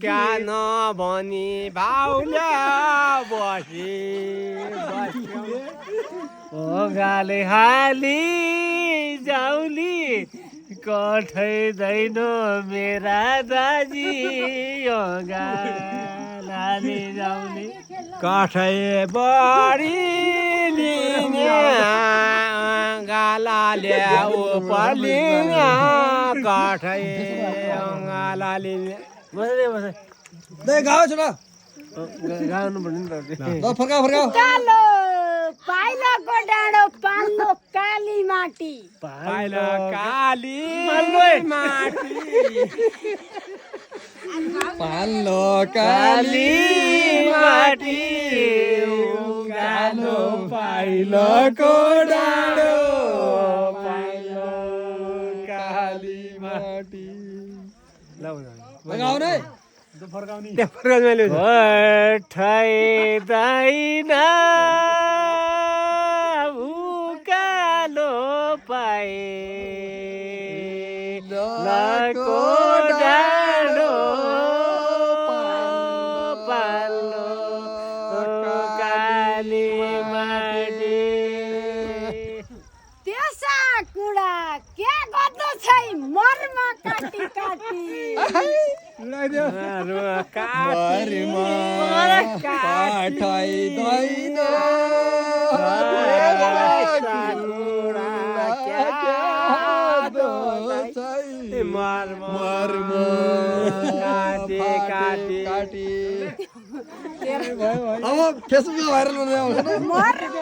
क्या नभनी भाउले बसी गाले हाली जाउली कठैदैन मेरा दाजी गाले जाउली कठै बढी लिने गाला ल्याऊ पर्लिने कठै गाला लिने गाओ छोरा गाउनु पर्ने नि त फर्काऊ फर्काऊ कालो पाइलाको डाँडो पाल्लो काली माटी पाइला काली माटी पाल्लो काली माटी कालो पाइलोको डाँडो पाइलो काली माटी लगाउ नै ठैदैन उकालो पाए लको डाँडो पालो काली माटी त्यसा कुरा के गर्दो छै मर्म काटी काटी काठैदैन मर्म काटी काटी काटी अब फेसबुकमा भाइरल हुँदै आउँछ मर्म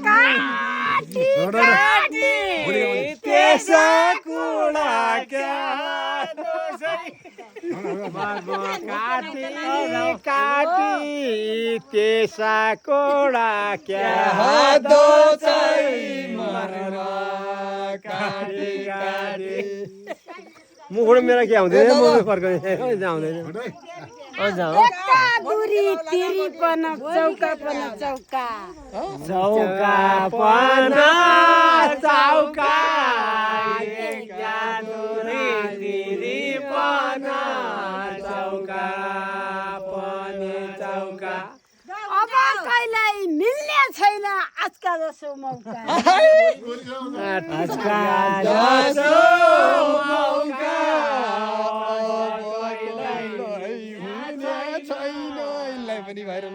काटी काटी त्यसो कुरा क्या काटी काटी त्यसो कुरा क्या हातो चाहिँ मर्म काटी काटी मुखबाट मेरा के आउँदैन म फर्काउँदैन आउँदैन एका गुरी तिरी पन चौका पन चौका चौका पन चौका दिदी पन चौका पनि चौका अब कहिल्यै मिल्ने छैन आजका जसो मौका आजका जसो मौका पनि भाइरल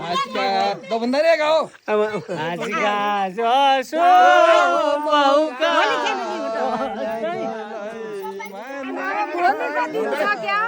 आजका दबन्दा रे गाओ आजका जसो मौका क्या